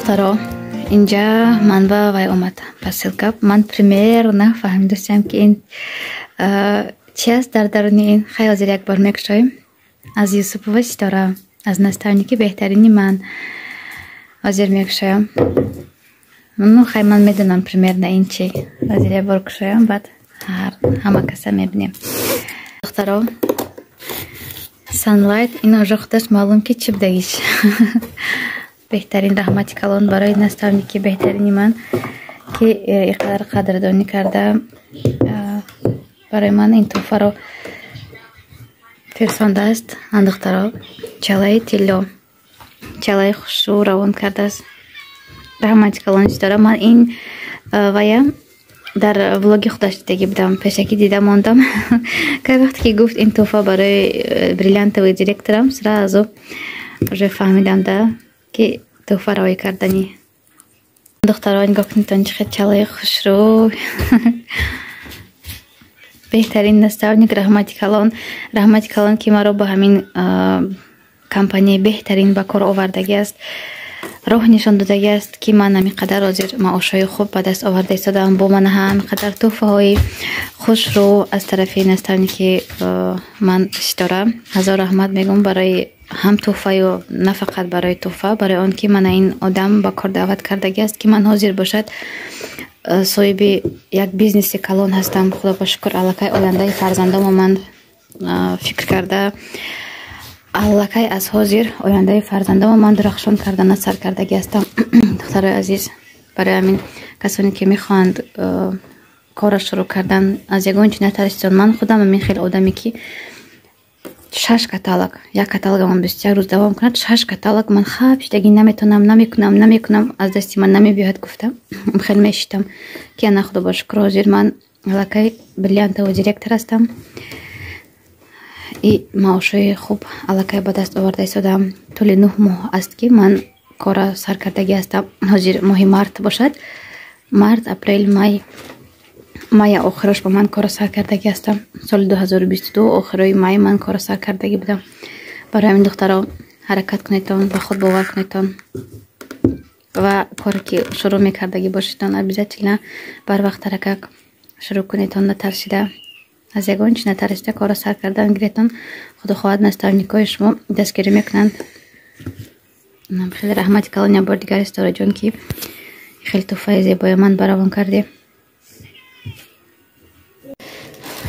دخترا اینجا منبع وای اومد посылка. من примерно فهمیدم که این چی است در درون این. خیلی از یک بار میکشیم از یوسفوف ستاره از наставники بهترینی من حاضر میکشیم. من میدونم примерно این چی از یک بار کشیم بعد همه کس میبینیم. دخترا sunlight این уже خودش معلوم که چی بدهیش. بهترین رحمتی کلان برای наставники بهترینی من که اینقدر قدردانی کرده برای من این توفه رو فرستانده است. دخترا چالای تیلو چالای خوش رو روان کرده است. رحمتی کلان داره. من این ویا در ولاگ خودش دیگه بودم پیشکی دیدم موندم که وقتی که گفت این توفه برای بریلیانتوی دیرکتورم سرازو уже فهمیدم ده که توفه روی کردنی. دخترها نگاه کنید چقدر چالای خوش رو. بهترین наставник رحمتی کلان که ما رو با همین کمپانی بهترین با کار آوردگی است. راه نشان داده است که من همینقدر حاضر معاشای خوب به دست آورده ایستادم. با من همینقدر توفه های خوش رو از طرف наставники من دارم. هزار رحمت میگم برای هم توفه و نه فقط برای توفه، برای آن که من این آدم با کار دعوت کردگی است که من حاضر باشد صاحب یک بیزنس کلان هستم. خدا با شکر الکی آینده فرزندام من فکر کرده. الکی از حاضر آینده فرزندام من درخشان کردن سر کردگی هستم. دختر عزیز برای همین کسانی که میخواند کار شروع کردن از یگان چی نترسید. من خودم همین خیلی آدمی که 6 کاتالوگ یک کاتالوگ من 21 روز دوام کند. 6 کاتالوگ من خواب شدگی نمیکنم از دستی من نمیبیاد. گفتم خیلی میشتم که نه خدا با شکر حاضر من الکی بریلیانتوی دیرکتور هستم. این معاشای خوب الکی به دست آورده ایستادم. طول 9 ماه است که من کار سر کردگی هستم. حاضر ماه مارت باشد، مارت اپریل مای آخرش با من کار سر کردگی هستم. سال 2022 آخرای مای من کار سر کردگی بودم. برای همین دخترها حرکت کنیدتان و خود باور کنیدتان و کاری که شروع میکردگی باشیدتان البته بر وقت حرکت شروع کنیدتان. نترسیده از یگان چی نترسیده کار سر کردن گریتان. خدا خواهد наставникای شما دستگیری میکنند. خیلی رحمتی کلان بار دیگر استاره جان که خیلی توفه زیبای من براون کرده.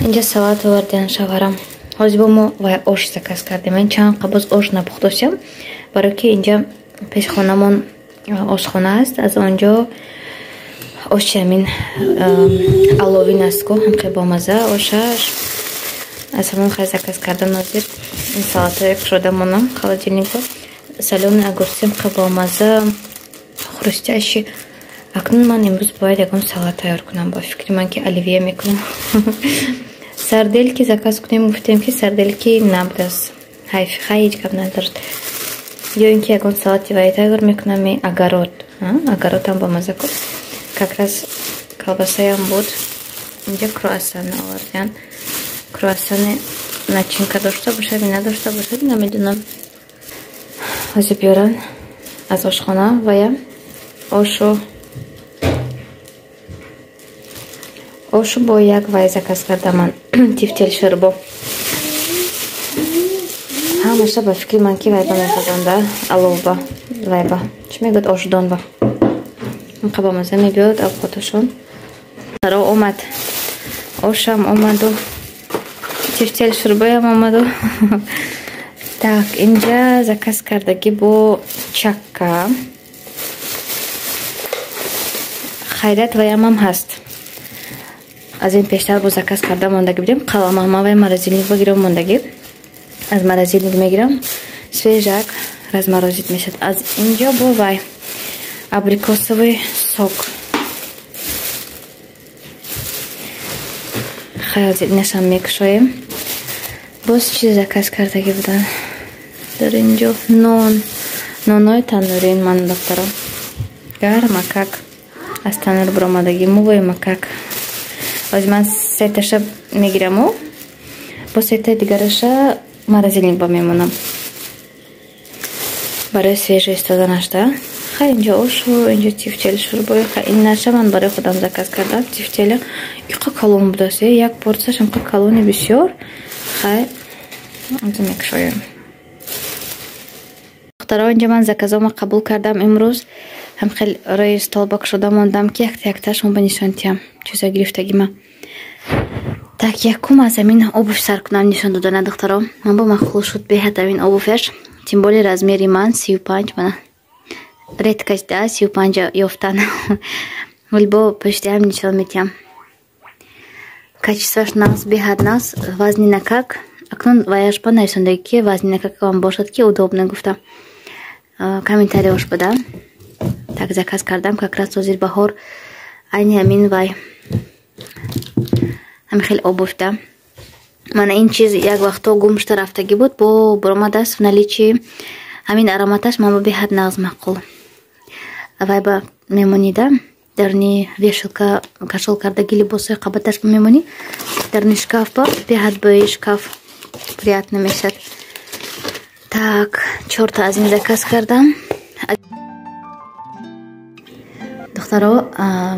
اینجا سواد آوردن شوهرم. حاضر با ما و آش زکاز کردیم. من چند قبض آش نپختوشم برای که اینجا پیش خانمون آشخانه است. از آنجا آش همین الوین است که هم خیلی با مزه آشش از همون خیلی زکاز کردم. نظیر این سالات یک شده منم خالجینی که سالون اگرسیم خیلی با مزه خورشتشی. اکنون من امروز باید یکم سالات تیار کنم. با فکر من که الیویه میکنم. سردل که زکاز کنیم گفتیم که سردل که نبود است. حیفی خیلی کم ندارد. یا اینکه یکم سالاتی باید تیار میکنم. اگرات هم با مزه کن. کاکراز کلباسه هم بود. اینجا کرواسان آوردن. کرواسان نچینکا داشته باشد نداشته باشد نمیدونم. حاضر بیارن از آشخانه و یا آشو با یک وای زکاز کرده من تیفتیل شربو. همشه با فکر من که وای با میخوانده الو با وای با چی میگود آشدان با این قبا مزه میبید اب خودشون را اومد. آشم اومد و تیفتیل شربوی هم اومد و так اینجا زکاز کردگی با چکه خیرت و هم هست. از این پیشتر با زکاز کرده موندگی بودیم. قلم هم و مرزیلنیک بگیرم موندگی. از مرزیلنیک میگیرم سویجک از مرزیت میشد. از اینجا با وای ابریکوسوی سوک خیلی نشان میکشویم. باز چیز زکاز کردگی بودن. در اینجا نونای تنورین من دخترم گر مکک از تنور برامدگی موی مکک. از من سیتش میگیرم و با سیت دیگرش مرزیلنیک با میمونم برای سویج استادنش ده. خیلی اینجا اوشو اینجا تیفتل شوربای خیلی این نشه من برای خودم زکاز کردم تیفتل یکا کالون بودست یک پورسش اینقدر کالونی بسیار خیلی از این میکشویم دخترها اینجا من زکازم قبول کردم امروز هم خیلی روی استال باک شده موندم که یک تاشون بنشانتیم چیزا گرفتگی من так якум аз амин обув сар кунам нишон додана духтаро ман бо махлул шуд беҳад амин обувеш тим боле размери ман 35 мана редкость да 35 ёфтан вали бо пашти ам нишон метиям качествош нағз беҳад нағз вазни накак акнун ваяшба нарисондаги ки вазни накак вам бошад ки удобно гуфта комментарий бада так заказ кардам как раз ҳозир баҳор айни амин вай ҳами хеле обуфта мана ин чиз як вақто гум шуда рафтагӣ буд бо буромадааст в наличии ҳамин ароматаш ман ба беҳад нағз мақул вай ба мемонида дарни вешалка кашол кардагӣ либосои қабаташ ба мемонӣ дарни шкаф ба беҳад бои шкаф приятно мешад так 4 та аз ин заказ кардам духтаро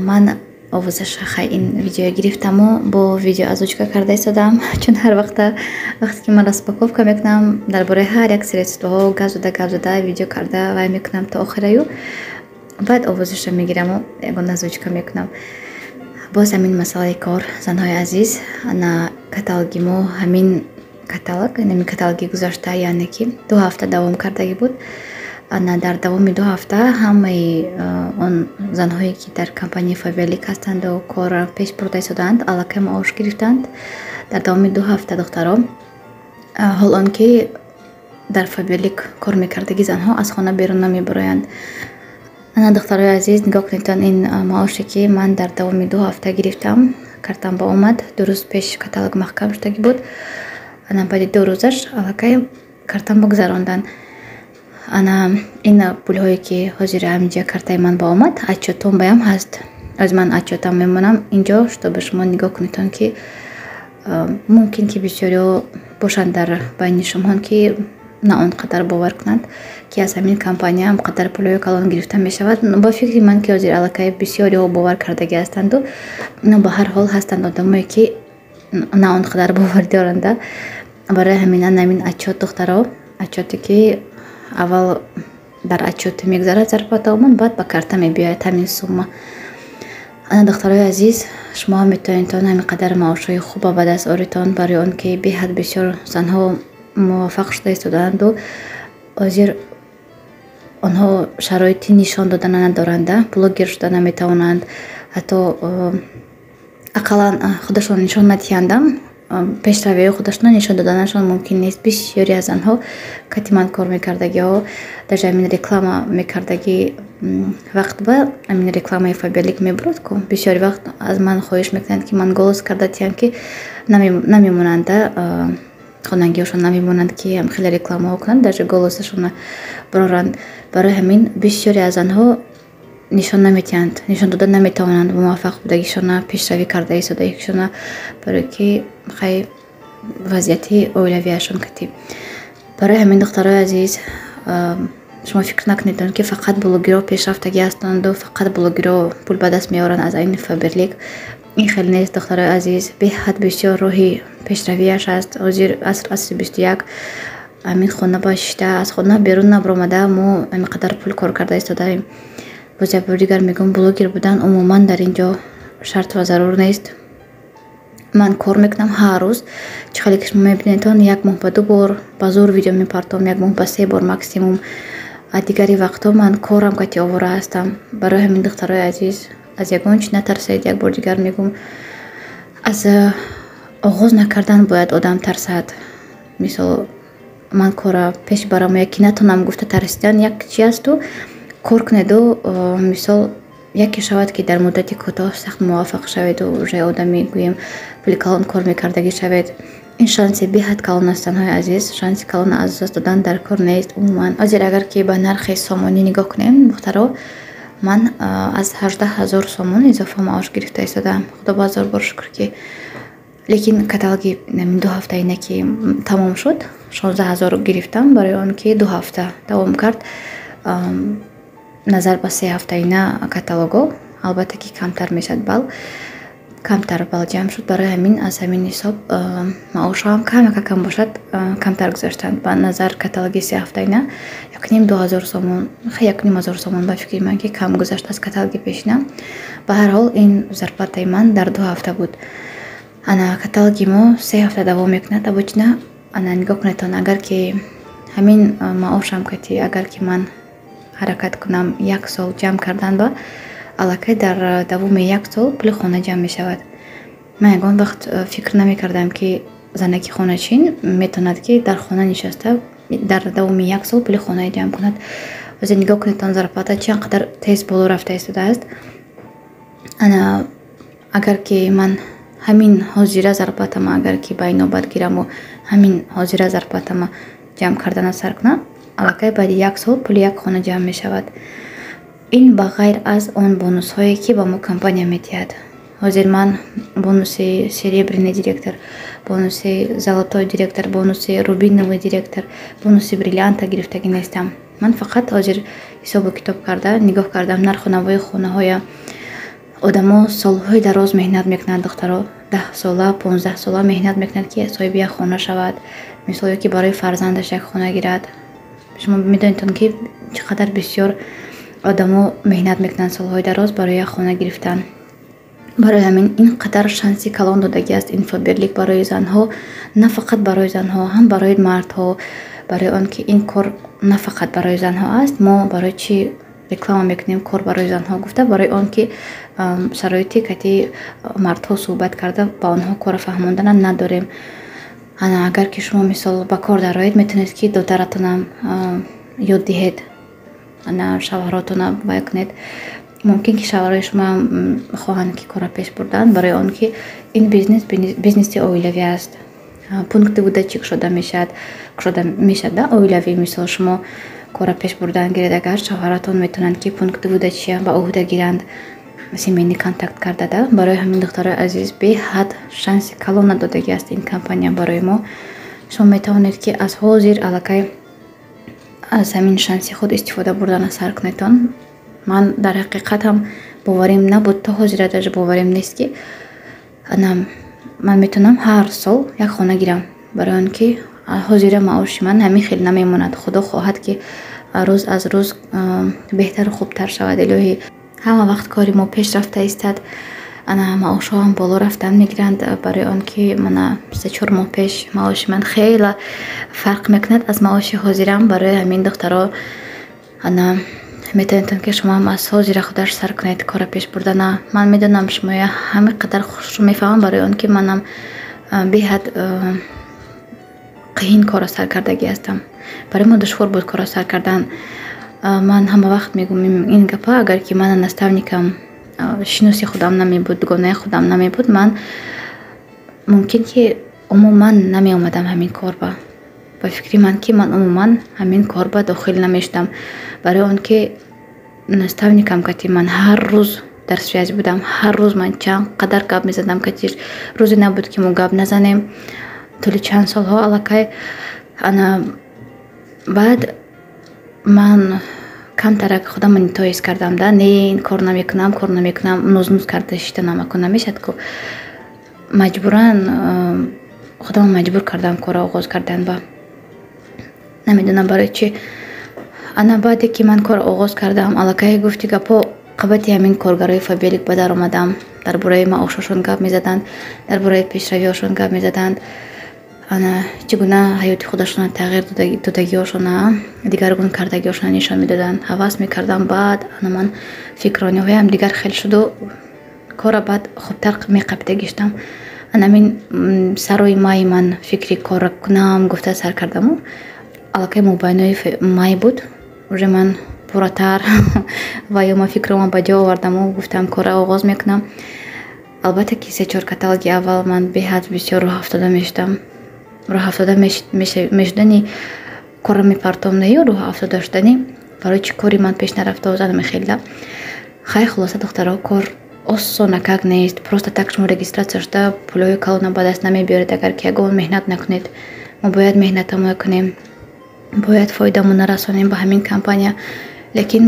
ман овозаш хай ин видео гирифтаму бо видео озвучка карда истодам чун ҳар вақте ки ман распаковка мекунам дар бораи ҳар як средствоҳо гап зада видео карда вай мекунам то охираю баъд овозаша мегираму ягона озвучка мекунам боз ҳамин масъалаи кор занҳои азиз ана каталогимо ҳамин каталоги гузашта яъне ки 2 ҳафта давом кардагӣ буд ана дар давоми 2 ҳафта ҳамаи он занҳое ки дар компанияи Faberlic ҳастанду кор пеш бурда истодаанд аллакай маош гирифтанд дар давоми 2 ҳафта духтаро ҳол он ки дар Faberlic кор мекардаги занҳо аз хона берун намебароянд ана духтарои азиз нигоҳ кунедтон ин маоше ки ман дар давоми 2 ҳафта гирифтам картам ба омад 2 рӯз пеш каталог маҳкам шудаги буд ана баъди 2 рӯзаш аллакай картам бигзарондан ана ин пулҳое ки ҳозир ҳаминҷа картаи ман ба омад отчётомбаям ҳаст аз ман отчётам мемонам инҷо шуто шумо нигоҳ кунедтон ки мумкин ки бисёриҳо бошанд дар байни шумоҳон ки на он қадар бовар кунанд ки аз ҳамин компания ҳам қадар пулҳои калон гирифта мешавад ба фикри ман ки ҳозир аллакай бисёриҳо бовар кардаги ҳастанду ино ба ҳар ҳол ҳастанд одамое ки на он қадар бовар доранда барои ҳамин ҳамин отчёт духтаро отчёте ки аввал дар отчёте мегзарад зарфата омон баъд ба карта мебиёяд ҳамин сумма ана духтарои азиз шумо метавонедтон ҳамин қадар маошҳои хуба ба даст оритон барои он ки беҳад бисёр занҳо муваффақ шуда истодаанду ҳозир онҳо шароити нишон додана надоранда блогер шуда наметавонанд ҳатто ақаллан худашон нишон надиҳандам пешравии худашона нишон доданашон мумкин нест бисёри аз анҳо катиман кор мекардагиҳо даже амин реклама мекардаги вақт ба амин рекламаи Faberlic мебурад ку бисёри вақт аз ман хоҳиш мекунанд ки ман голос карда диҳам ки намемонанда хонагиҳошон намемонанд ки ҳам хеле рекламаҳо кунанд даже голосашона буроранд барои ҳамин бисёре аз анҳо нишон наметиҳанд нишон дода наметавонанд муваффақ будагишона пешравӣ карда истодагишона барои ки хай вазъияти оилавияшон кати барои ҳамин духтарои азиз шумо фикр накунедон ки фақат блогерҳо пешрафтагӣ ҳастанду фақат блогерҳо пул ба даст меоранд аз ин Faberlic ин хеле нест духтарои азиз беҳад бисёр роҳи пешравияш аст ҳозир асри 21 амин хона ба шишта аз хона берун набаромада мо ҳамин қадар пул кор карда истодаем боз як бор дигар мегӯям блогер будан умуман дар ин ҷо шарт ва зарур нест ман кор мекунам ҳар рӯз чӣ хеле ки шумо мебинедтон як моҳ ба 2 бор ба зур видео мепартовам як моҳ ба 3 бор максимум дигари вақтҳо ман корам кати овора ҳастам барои ҳамин духтарои азиз аз ягон чӣ натарсед як бор дигар мегӯм аз оғоз накардан бояд одам тарсад мисол ман кора пеш барам яки натонам гуфта тарсидан як чӣ асту кор кунеду мисол яке шавад ки дар муддати кӯтоҳ сахт муваффақ шаведу уже одами гӯем пули калон кор мекардагӣ шавед ин шанси беҳад калон аст занҳои азиз шанси калон аз даст додан дар кор нест умуман ҳозир агар ки ба нархи сомонӣ нигоҳ кунем духтаро ман аз 18 000 сомон изофа маош гирифта истодам худо базор бор шукр ки лекин каталоги 2 ҳафта ина ки тамом шуд 16 000 гирифтам барои он ки 2 ҳафта давом кард назар ба 3 ҳафтаина каталого, албатта ки камтар мешад камтар бал ҷамъ шуд. Барои ҳамин аз ҳамин ҳисоб маошам кам бошад камтар гузоштанд. Ба назар каталоги 3 ҳафтаина 1,5-2,000 сомон, 1,500 сомон ба фикри ман ки кам гузашт аз каталоги пешина. Ба ҳар ҳол ин зарплатаи ман дар 2 ҳафта буд. ана каталоги мо 3 ҳафта давом мекунад. Обычна ана нигоҳ кунедтон, агар ки ҳамин маошам кати агар ки ман ҳаракат кунам 1 сол ҷамъ кардан ба аллакай дар давоми 1 сол пули хона ҷамъ мешавад. Ман ягон вақт фикр намекардам ки занаки хоначин метавонад ки дар хона нишаста дар давоми 1 сол пули хона ҷамъ кунад. ҳозир нигоҳ кунедтон зарплата чӣ қадар тез боло рафта истодааст. ана агар ки ман ҳамин ҳозира зарплатама агар ки ба инобат гираму ҳамин ҳозира зарплатама ҷамъ кардана сар кунам, аллакай баъди 1 сол пули 1 хона ҷамъ мешавад. ин ба ғайр аз он бонусҳое ки ба мо компания медиҳад. ҳозир ман бонуси серебряный директор, бонуси золотой директор, бонуси рубиновый директор, бонуси бриллианта гирифтагӣ нестам. ман фақат ҳозир ҳисобу китоб карда нигоҳ кардам нарху навои хонаҳоя. одамо солҳои дароз меҳнат мекунанд, духтаро 10 сола 15 сола меҳнат мекунад ки соҳиби як хона шавад. мисол ки барои фарзандаш як хона гирад. шумо медонедтон ки чӣ қадар бисёр одамо меҳнат мекунанд солҳои дароз барои як хона гирифтан. барои ҳамин ин қадар шанси калон додагӣ аст инфобирлик барои занҳо, на фақат барои занҳо, ҳам барои мардҳо. барои он ки ин кор на фақат барои занҳо аст, мо барои чӣ реклама мекунем кор барои занҳо гуфта, барои он ки шароити кати мардҳо суҳбат карда ба онҳо кора фаҳмондана надорем. ана агар ки шумо мисол ба кор дароед, метавонед ки додаратонам ёд диҳед, ана шавҳаротона вай кунед. мумкин ки шавҳарои шумо хоҳанд ки кора пеш бурдан, барои он ки ин бизнеси оилавӣ аст. пункти вудачӣ кушода мешад да оилавӣ. мисол шумо кора пеш бурдан гиред, агар шавҳаратон метавонанд ки пункти вудачия ба уҳда гиранд, семейный контакт карда да. барои ҳамин духтарои азиз, беҳад шанси калон надодагӣ аст ин компания барои мо. шумо метавонед ки аз ҳозир аллакай аз ҳамин шанси худ истифода бурдана сар кунедтон. ман дар ҳақиқат ҳам боварим набуд, то ҳозира даҷа боварим нест ки ман метавонам ҳар сол як хона гирам. барои он ки ҳозира маоши ман ҳамин хел намемонад. худо хоҳад ки рӯз аз рӯз беҳтару хубтар шавад. илоҳӣ ҳама вақт кори мо пеш рафта истад. ана маошҳо ҳам боло рафтан мегиранд, барои он ки мана 3-4 моҳ пеш маоши ман хеле фарқ мекунад аз маоши ҳозирам. барои ҳамин духтаро ана метавонед ки шумо ҳам аз ҳозира худаш сар кунед кора пеш бурдана. ман медонам шумо ҳамин қадар хушро мефаҳмам, барои он ки манам беҳад қиин кора сар кардагӣ ҳастам. барои мо душвор буд кора сар кардан. ман ҳама вақт мегӯям ин гапа, агар ки ман наставникам шиноси худам намебуд, дугонаи худам намебуд, ман мумкин ки умуман намеомадам ҳамин кор ба фикри ман ки ман умуман ҳамин кор ба дохил намешудам. барои он ки наставникам кати ман ҳар рӯз дар связи будам. ҳар рӯз ман чанд қадар гап мезадам, кати рӯзе набуд ки мо гап назанем тӯли чанд солҳо аллакай. ана баъд ман камтарак худам мониториз кардам да, не ин кор намекунам нуз карда шита намекунам. намешад ку маҷбуран худам маҷбур кардам кора оғоз кардан ба намедонам барои чӣ. ана баъде ки ман кор оғоз кардам, аллакай гуфти гапо қабати ҳамин коргарои фабелик ба дар омадам. дар бораи маошашон гап мезаданд, дар бораи пешравиҳошон гап мезаданд, ана чӣ гуна ҳаёти худашона тағйир додагиҳошона дигаргун кардагиҳошона нишон медоданд. ҳавас мекардам. баъд ана ман фикррониҳоям дигар хел шуду кора баъд хубтар меқапида гиштам. ана мин сарои майи ман фикри кора кунам гуфта сар кардаму аллакай мобайнои май буд. уже ман пурратар ва ё ма фикрома ба ҷо овардаму гуфтам кора оғоз мекунам. албатта ки 3-4 каталоги аввал ман беҳад бисёр роҳафтода мешудам. роҳафтода мешудани кора мепартомда ё роҳафтода шудани барои чӣ кори ман пеш нарафта озадам хелда. хай хулоса духтаро, кор осонакак нест. просто так шумо регистратсия шуда пулҳои калона ба даст намебиёред агар ки ягон меҳнат накунед. мо бояд меҳнатамоя кунем, бояд фоидамона расонем ба ҳамин компания. лекин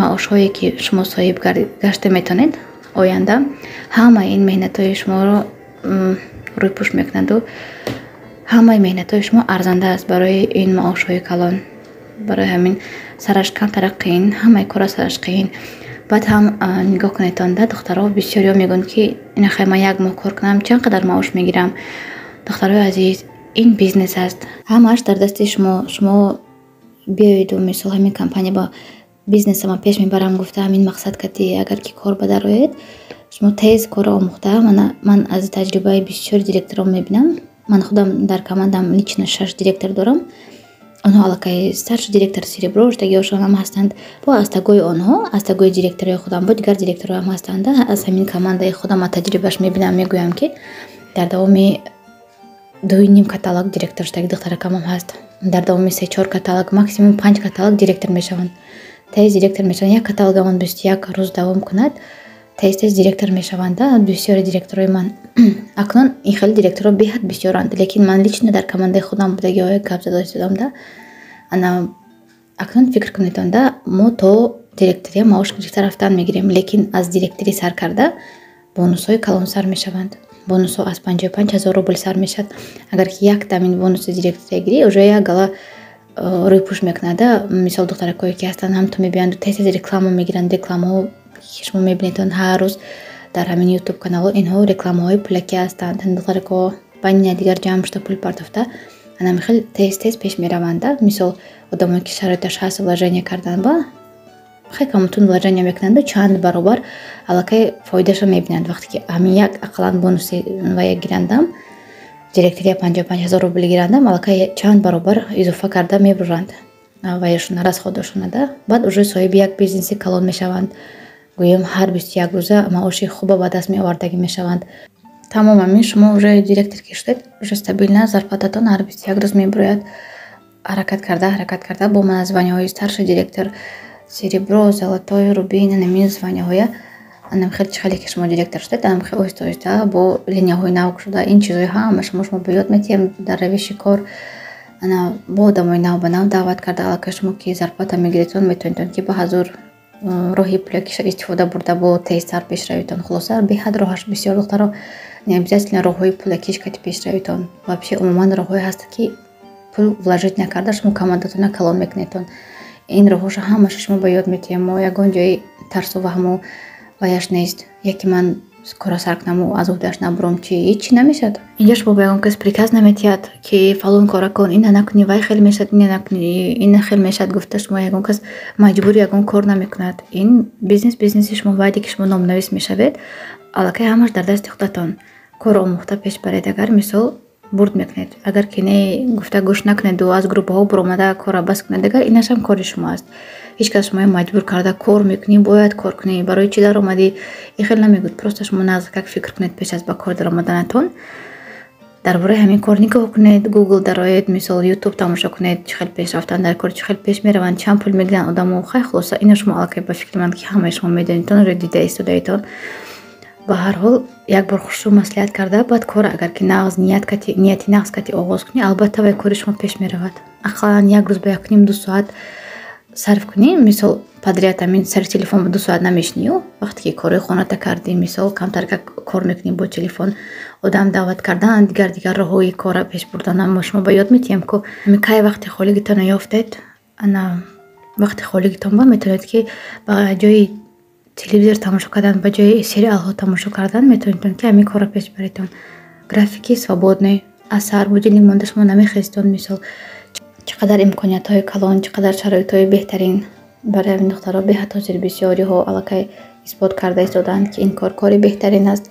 маошҳое ки шумо соҳиб гашта метавонед оянда, ҳамаи ин меҳнатҳои шуморо рӯйпӯш мекунанду ҳамаи меҳнатҳои шумо арзанда аст барои ин маошҳои калон. барои ҳамин сараш камтара қиин, ҳамаи кора сараш қиин. баъд ҳам нигоҳ кунед онда духтаро бисёриё мегӯянд ки инахай ман 1 моҳ кор кунам чанд қадар маош мегирам. духтарои азиз, ин бизнес аст, ҳамааш дар дасти шумо биёеду мисол ҳамин компания ба бизнеса ман пеш мебарам гуфта ҳамин мақсад кати агар ки кор ба дарояд шумо тез кора омӯхта. ман аз таҷрибаи бисёри директорон мебинам. ман худам дар командам лично 6 директор дорам. онҳо аллакай старши директор серебро штагиҳошон ҳам ҳастанд. бо астагои онҳо астагои директории худам бо дигар директорҳо ҳам ҳастанд. аз ҳамин командаи худам аз таҷрибааш мебинам, мегӯям ки дар давоми 2.5 каталог директор штаги духтаракамам ҳаст. дар давоми 3-4 каталог максимум 5 каталог директор мешаванд. тез директор мешаванд. як каталогамон 21 рӯз давом кунад, тез директор мешаванд. бисёри директорои ман акнун ин хели директорҳо беҳад бисёранд, лекин ман лично дар командаи худам будагиҳои гап зада истодамда. ана акнун фикр кунед онда мо то директория маош гирифта рафтан мегирем, лекин аз директорӣ сар карда бонусҳои калон сар мешаванд. бонусҳо аз 55,000 рубл сар мешавад. агар ки як дамин бонуси директория гирӣ уже як гала рӯйпӯш мекунада. мисол духтаракое ки ҳастанд ҳам то мебиянду тез реклама мегиранд. рекламаҳо ки шумо мебинед он ҳар рӯз дар ҳамин ютуб канало, инҳо рекламаҳои пулаки ҳастанд. духтарако байни дигар ҷамъ шуда пул партофта ана михел тез пеш мераванда. мисол одамое ки шароиташ ҳаст вложения кардан ба хеле камтун вложения мекунанду чанд баробар аллакай фоидаша мебинанд. вақте ки ҳамин як ақаллан бонуси вая гирандам, директория 55,000 рубл гирандам, аллакай чанд баробар изофа карда мебуранд ваяшона расходошонада. баъд уже соҳиби як бизнеси калон мешаванд. гӯем ҳар 21 рӯза маоши хуба ба даст меовардаги мешаванд. тамоман шумо уже директор ки шудед, уже стабилна зарплататон ҳар 21 рӯз мебурояд. ҳаракат карда бо ман званиҳои старши директор серебро, золотой, рубин, намин званиҳоя анам хеле чихеле ки шумо директор шудед, анам хеле оҳиста бо линияҳои нав шуда ин чизҳои ҳама шумо ба ёд метиҳем дар равиши кор. ана бо одамои нав ба нав даъват карда аллакай шумо ки зарплата мегиред метавонед ки ба ҳазур роҳи пулякиша истифода бурда бо тезтар пешравитон. хулоса беҳад роҳаш бисёр духтаро не обязательно роҳҳои пулякиш кати пешравитон. вообще умуман роҳҳое ҳаст ки пул вложить накарда шумо командатона калон мекунедтон. ин роҳҳоша ҳамаша шумо ба ёд метиҳем. мо ягон ҷои тарсу ваҳму ваяш нест. яке ман кора сар кунаму аз уҳдаш набурам чи ҳичи намешад. инҷа шумо ба ягон кас приказ наметиҳад ки фалон кора кун, ина накуни, вай хеле мешад, ина накуни, ина хеле мешад гуфта шумо ягон кас маҷбури ягон кор намекунад. ин бизнеси шумо вайде ки шумо номнавис мешавед аллакай ҳамаш дар дасти худатон. кор омӯхта пеш баред. агар мисол бурд мекунед, агар ки не гуфта гӯш накунеду аз группаҳо буромада кора бас кунед, агар инашам кори шумо аст. ҳеҷ кас шумо маҷбур карда кор мекунӣ, бояд кор кунӣ, барои чи дар омадӣ ин хеле намегӯд. просто шумо назакак фикр кунед пеш аз ба кор дар омаданатон. дар бораи ҳамин кор нигоҳ кунед, гугл дароед, мисол ютуб тамошо кунед, чӣ хел пеш рафтан дар кор, чӣ хел пеш мераванд, чанд пул мегиранд одамо. хай хулоса ина шумо аллакай ба фикри ман ки ҳамаи шумо медонедтон, ро дида истодаедтон. ба ҳар ҳол як бор хушрӯ маслиҳат карда баъд кора агар ки нағз нияти нағз кати оғоз кунӣ, албатта вай кори шумо пеш меравад. ақаллан як рӯз ба 1.5-2 соат сарф кунӣ. мисол подряд амин сари телефон ба 2 соат намешинию. вақте ки кори хоната кардӣ, мисол камтар кор мекунӣ бо телефон, одам даъват кардан, дигар роҳҳои кора пеш бурдан мо шумо ба ёд метиҳем ку кай вақти холигитон ёфтед, ана вақти холигитон ба метавонед ки ба ҷои телевизор тамошо кардан, ба ҷои сериалҳо тамошо кардан метавонедтон ки ҳамин кора пеш баредтон. графики свободный, асар будильник монда шумо намехезтон. мисол чӣ қадар имкониятҳои калон, чӣ қадар шароитҳои беҳтарин барои ҳамин духтаро беҳад ҳозир бисёриҳо аллакай исбот карда истоданд ки ин кори беҳтарин аст.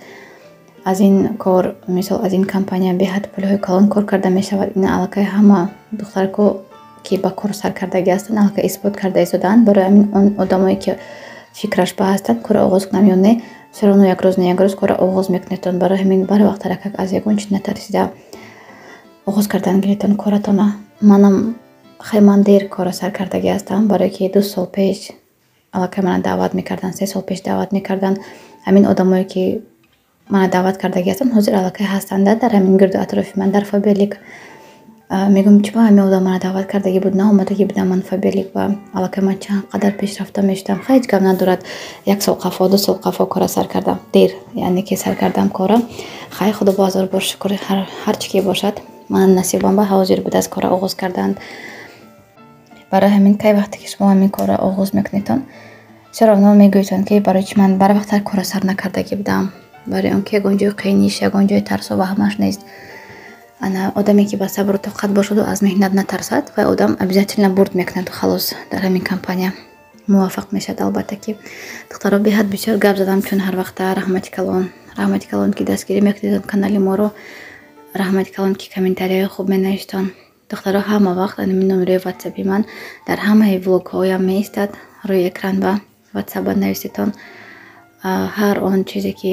аз ин кор мисол аз ин компания беҳад пулҳои калон кор карда мешавад. ина аллакай ҳама духтарко ки ба кор сар кардаги ҳастанд аллакай исбот карда истоданд. барои ҳамин одамое ки фикраш ба ҳастанд кора оғоз кунам ё не, все равно як рӯз кора оғоз мекунедтон. барои ҳамин барвақт ҳаракат аз ягон чиз натарсида оғоз кардан гиредтон коратона. манам хеле ман дер кора сар кардаги ҳастам, барое ки 2 сол пеш аллакай мана даъват мекардан, 3 сол пеш даъват мекардан. ҳамин одамое ки мана даъват кардаги ҳастанд ҳозир аллакай ҳастанда дар ҳамин гирду атрофи ман дар Фаберлик. мегум чиба ҳамин одам мана даъват кардаги буд наомадаги будам ман фаберлик ва аллакай ман чанд қадар пешрафта мештам ҳеҷ гап надорад 1 сол қафо 2 сол қафо кора сар кардам дер яъне ки сар кардам кора хай худо бо ҳазор бор шукр ҳар чӣ ки бошад ман насибам ба ҳозир буд аз кора оғоз карданд барои ҳамин кай вақте ки шумо ҳамин кора оғоз мекунедтон все равно мегӯедтон ки барои чӣ ман барвақтар кора сар накардаги будам барои он ки ягон ҷои қииниш ягон ҷои тарсу ваҳмаш нест ана одаме ки ба сабру тоқат бошаду аз меҳнат натарсад ва одам обязательно бурд мекунаду халос дар ҳамин компания муваффақ мешавад албатта ки духтаро беҳад бисёр гап задам чун ҳар вақта раҳмати калон ки дастгирӣ мекунедон канали моро раҳмати калон ки комментарияи хуб менавиштон духтаро ҳама вақт анами номерои ватсапи ман дар ҳамаи влогҳоям меистад рӯи экран ба ватсапа нависетон ҳар он чизе ки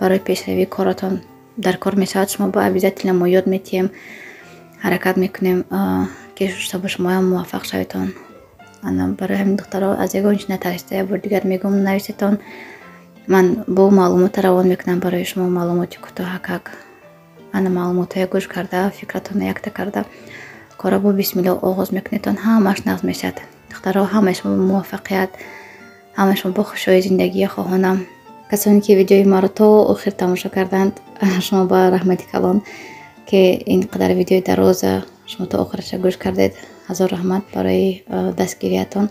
барои пешравии коратон дар кор мешавад шумо ба обязательно мо ёд метиҳем ҳаракат мекунем ки сабо шумоям муваффақ шаведон барои ҳамин духтаро аз ягон чиз натарсида як бор дигар мегум нависетон ман бо маълумота равон мекунам барои шумо маълумоти кӯтоҳакак маълумотҳои гӯш карда фикратона якта карда кора бо бисмилло оғоз мекунедтон ҳамаш нағз мешавад духтаро ҳамаи шумо муваффақият ҳамаи шумо бо хушҳои зиндагӣ хоҳонам касоне ки видеои маро то охир тамошо карданд шумо ба раҳмати калон ки ин қадар видеои дароза шумо то охираша гӯш кардед ҳазор раҳмат барои дастгириятон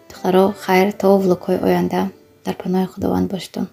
духтаро хайр то влогҳои оянда дар паноҳи худованд бошедон.